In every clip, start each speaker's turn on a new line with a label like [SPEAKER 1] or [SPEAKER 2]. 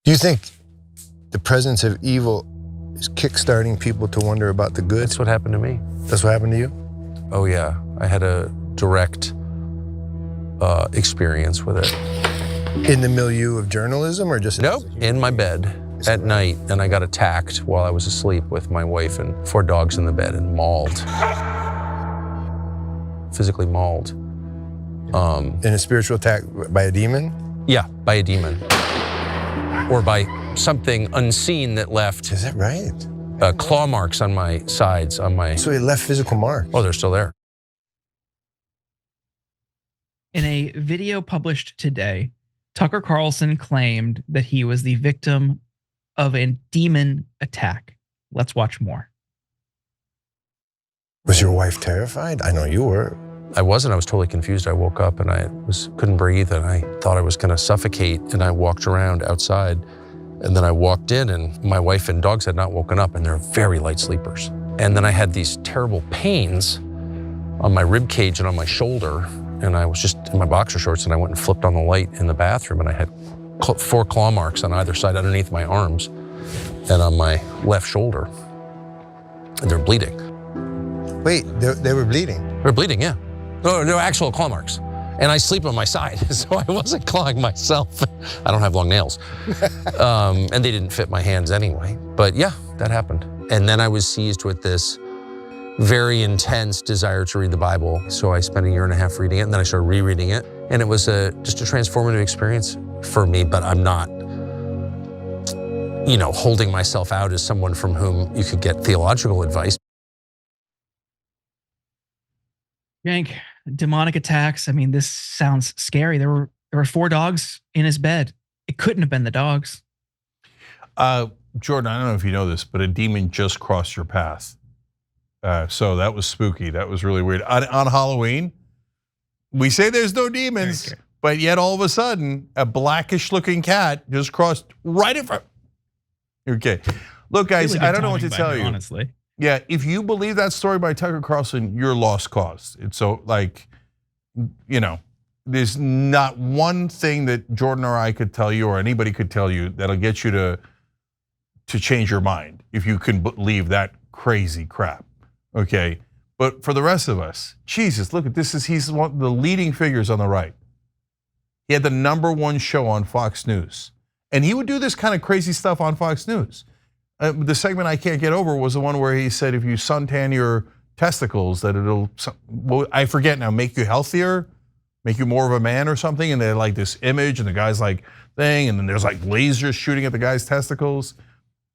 [SPEAKER 1] Do you think the presence of evil is kickstarting people to wonder about the good?
[SPEAKER 2] That's what happened to me.
[SPEAKER 1] That's what happened to you?
[SPEAKER 2] Oh yeah, I had a direct experience with it.
[SPEAKER 1] In the milieu of journalism or just?
[SPEAKER 2] Nope, in my bed at night, and I got attacked while I was asleep with my wife and 4 dogs in the bed and mauled. Physically mauled.
[SPEAKER 1] In a spiritual attack by a demon?
[SPEAKER 2] Yeah, by a demon. Or by something unseen that left.
[SPEAKER 1] Is that right?
[SPEAKER 2] Claw marks on my sides, on my...
[SPEAKER 1] So it left physical marks?
[SPEAKER 2] Oh, they're still there.
[SPEAKER 3] In a video published today, Tucker Carlson claimed that he was the victim of a demon attack. Let's watch more.
[SPEAKER 1] Was your wife terrified? I know you were.
[SPEAKER 2] I wasn't. I was totally confused. I woke up and I couldn't breathe, and I thought I was going to suffocate, and I walked around outside, and then I walked in, and my wife and dogs had not woken up, and they're very light sleepers. And then I had these terrible pains on my rib cage and on my shoulder, and I was just in my boxer shorts, and I went and flipped on the light in the bathroom, and I had 4 claw marks on either side underneath my arms and on my left shoulder, and they're bleeding.
[SPEAKER 1] Wait, they were bleeding?
[SPEAKER 2] They're bleeding, yeah. No, they're actual claw marks. And I sleep on my side, so I wasn't clawing myself. I don't have long nails. And they didn't fit my hands anyway. But yeah, that happened. And then I was seized with this very intense desire to read the Bible. So I spent 1.5 years reading it, and then I started rereading it. And it was just a transformative experience for me, but I'm not, holding myself out as someone from whom you could get theological advice.
[SPEAKER 3] Cenk, demonic attacks. I mean, this sounds scary. There were 4 dogs in his bed. It couldn't have been the dogs.
[SPEAKER 4] Jordan, I don't know if you know this, but a demon just crossed your path. So that was spooky. That was really weird. On Halloween, we say there's no demons, but yet all of a sudden, a blackish looking cat just crossed right in front. Okay. Look, guys, I don't know what to tell you.
[SPEAKER 3] Honestly.
[SPEAKER 4] Yeah, if you believe that story by Tucker Carlson, you're lost cause. It's so there's not one thing that Jordan or I could tell you or anybody could tell you that'll get you to change your mind if you can believe that crazy crap. Okay, but for the rest of us, Jesus, look at this. He's one of the leading figures on the right. He had the #1 show on Fox News, and he would do this kind of crazy stuff on Fox News. The segment I can't get over was the one where he said if you suntan your testicles that it'll, I forget now, make you healthier, make you more of a man or something, and they're like this image and the guy's like thing, and then there's like lasers shooting at the guy's testicles.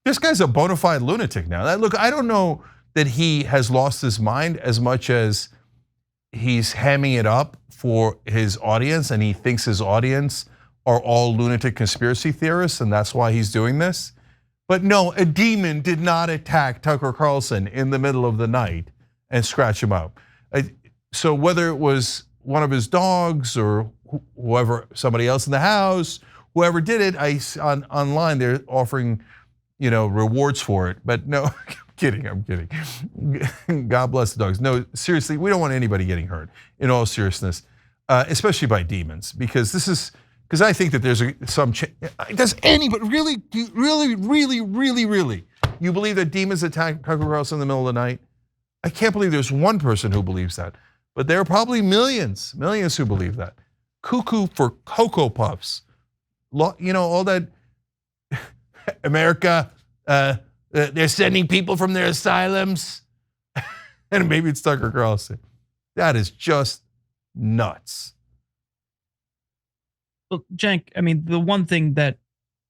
[SPEAKER 4] This guy's a bona fide lunatic now. Look, I don't know that he has lost his mind as much as he's hamming it up for his audience, and he thinks his audience are all lunatic conspiracy theorists, and that's why he's doing this. But no, a demon did not attack Tucker Carlson in the middle of the night and scratch him up. So whether it was one of his dogs or whoever, somebody else in the house, whoever did it, online they're offering, rewards for it. But no, I'm kidding. God bless the dogs. No, seriously, we don't want anybody getting hurt. In all seriousness, especially by demons, because I think that there's does anybody really, you believe that demons attack Tucker Carlson in the middle of the night? I can't believe there's one person who believes that, but there are probably millions who believe that. Cuckoo for Cocoa Puffs, all that. America, they're sending people from their asylums, and maybe it's Tucker Carlson. That is just nuts.
[SPEAKER 3] Well, Cenk, I mean, the one thing that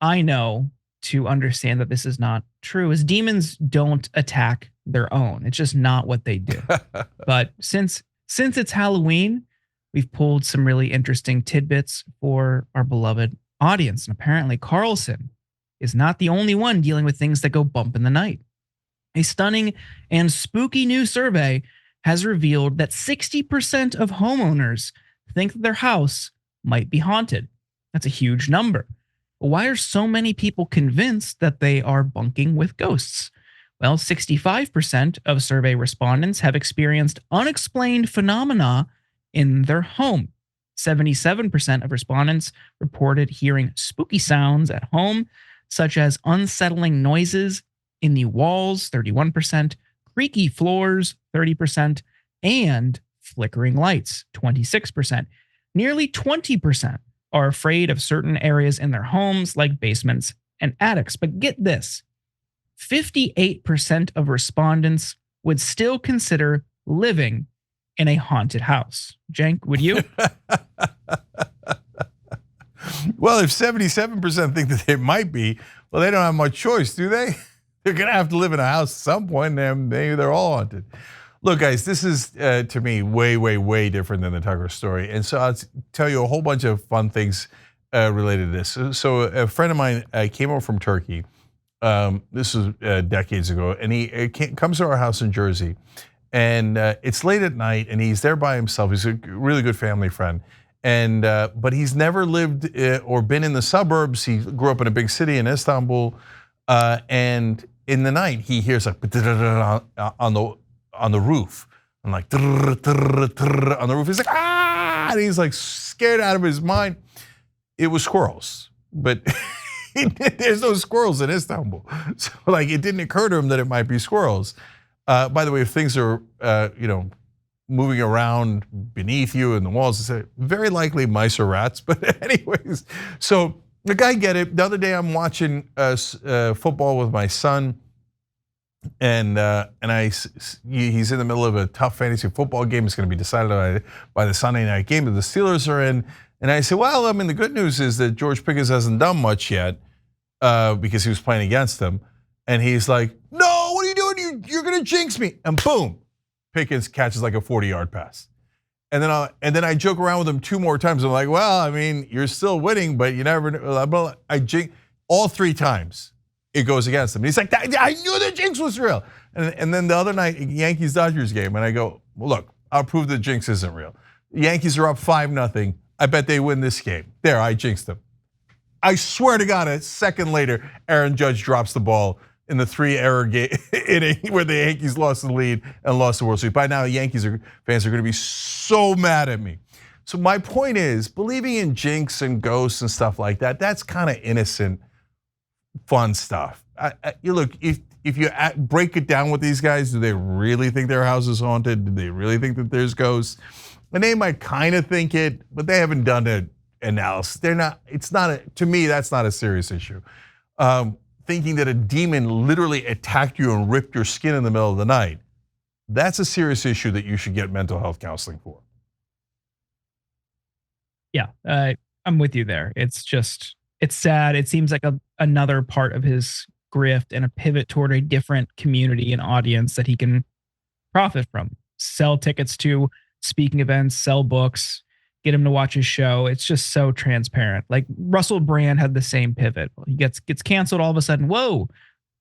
[SPEAKER 3] I know to understand that this is not true is demons don't attack their own. It's just not what they do. But since it's Halloween, we've pulled some really interesting tidbits for our beloved audience. And apparently Carlson is not the only one dealing with things that go bump in the night. A stunning and spooky new survey has revealed that 60% of homeowners think that their house might be haunted. That's a huge number. But why are so many people convinced that they are bunking with ghosts? Well, 65% of survey respondents have experienced unexplained phenomena in their home. 77% of respondents reported hearing spooky sounds at home, such as unsettling noises in the walls, 31%, creaky floors, 30%, and flickering lights, 26%. Nearly 20% are afraid of certain areas in their homes, like basements and attics. But get this, 58% of respondents would still consider living in a haunted house. Cenk, would you?
[SPEAKER 4] Well, if 77% think that they might be, well, they don't have much choice, do they? They're going to have to live in a house at some point, and maybe they're all haunted. Look, guys, this is, to me, way, way, way different than the Tucker story. And so I'll tell you a whole bunch of fun things related to this. So a friend of mine came over from Turkey. This was decades ago, and he comes to our house in Jersey. And it's late at night, and he's there by himself. He's a really good family friend. And but he's never lived or been in the suburbs. He grew up in a big city in Istanbul. And in the night, he hears like on the roof, and like on the roof. He's like, ah, and he's like scared out of his mind. It was squirrels, but there's no squirrels in Istanbul, so like it didn't occur to him that it might be squirrels. By the way, if things are moving around beneath you in the walls, it's very likely mice or rats. But anyways, so the guy get it. The other day, I'm watching football with my son. And he's in the middle of a tough fantasy football game. It's going to be decided by the Sunday night game that the Steelers are in. And I said, well, I mean, the good news is that George Pickens hasn't done much yet because he was playing against them. And he's like, no, what are you doing? You're going to jinx me. And boom, Pickens catches like a 40-yard pass. And then I joke around with him 2 more times. I'm like, well, I mean, you're still winning, but you never know. I jinx all 3 times. It goes against him. And he's like, I knew the jinx was real. And then the other night, Yankees-Dodgers game, and I go, well, look, I'll prove the jinx isn't real. The Yankees are up 5-0. I bet they win this game. There, I jinxed them. I swear to God, a second later, Aaron Judge drops the ball in the 3-error inning where the Yankees lost the lead and lost the World Series. By now, the Yankees fans are going to be so mad at me. So my point is, believing in jinx and ghosts and stuff like that, that's kind of innocent, fun stuff. You look, if you break it down with these guys, do they really think their house is haunted? Do they really think that there's ghosts? And they might kind of think it, but they haven't done an analysis. They're not. It's not. To me, that's not a serious issue. Thinking that a demon literally attacked you and ripped your skin in the middle of the night, that's a serious issue that you should get mental health counseling for.
[SPEAKER 3] Yeah, I'm with you there. It's sad. It seems like another part of his grift and a pivot toward a different community and audience that he can profit from. Sell tickets to speaking events, sell books, get him to watch his show. It's just so transparent. Like Russell Brand had the same pivot. He gets canceled all of a sudden. Whoa,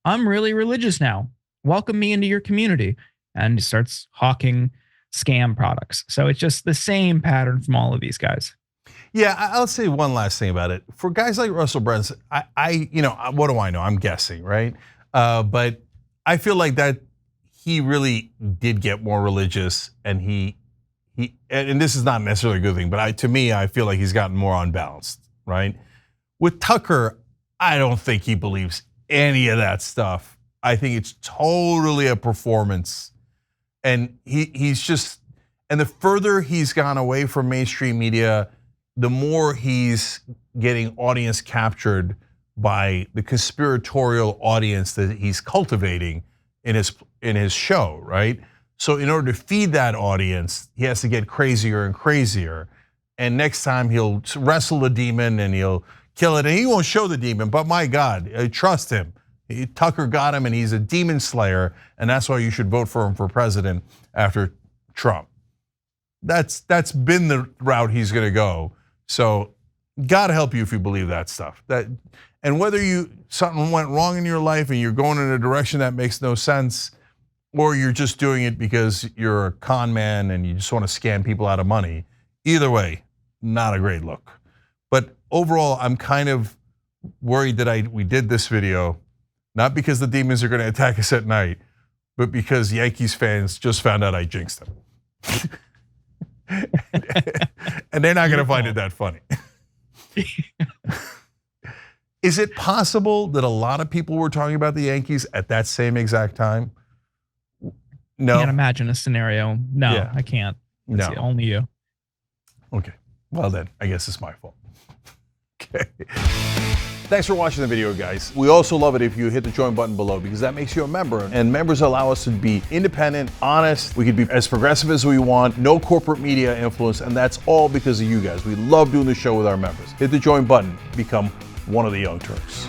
[SPEAKER 3] I'm really religious now. Welcome me into your community. And he starts hawking scam products. So it's just the same pattern from all of these guys.
[SPEAKER 4] Yeah, I'll say one last thing about it. For guys like Russell Brand, what do I know? I'm guessing, right? But I feel like that he really did get more religious, and and this is not necessarily a good thing, but to me, I feel like he's gotten more unbalanced, right? With Tucker, I don't think he believes any of that stuff. I think it's totally a performance, and he's just, and the further he's gone away from mainstream media, the more he's getting audience captured by the conspiratorial audience that he's cultivating in his show, right? So in order to feed that audience, he has to get crazier and crazier. And next time he'll wrestle a demon and he'll kill it, and he won't show the demon, but my God, trust him. Tucker got him, and he's a demon slayer, and that's why you should vote for him for president after Trump. That's been the route he's gonna go. So God help you if you believe that stuff. And whether something went wrong in your life and you're going in a direction that makes no sense, or you're just doing it because you're a con man and you just want to scam people out of money, either way, not a great look. But overall, I'm kind of worried that we did this video, not because the demons are going to attack us at night, but because Yankees fans just found out I jinxed them. And they're not going to find it that funny. Is it possible that a lot of people were talking about the Yankees at that same exact time? No.
[SPEAKER 3] I can't imagine a scenario. No,
[SPEAKER 4] Yeah.
[SPEAKER 3] I can't.
[SPEAKER 4] No.
[SPEAKER 3] It's only you.
[SPEAKER 4] Okay. Well then, I guess it's my fault. Okay. Thanks for watching the video, guys. We also love it if you hit the join button below because that makes you a member. And members allow us to be independent, honest. We can be as progressive as we want, no corporate media influence, and that's all because of you guys. We love doing the show with our members. Hit the join button, become one of the Young Turks.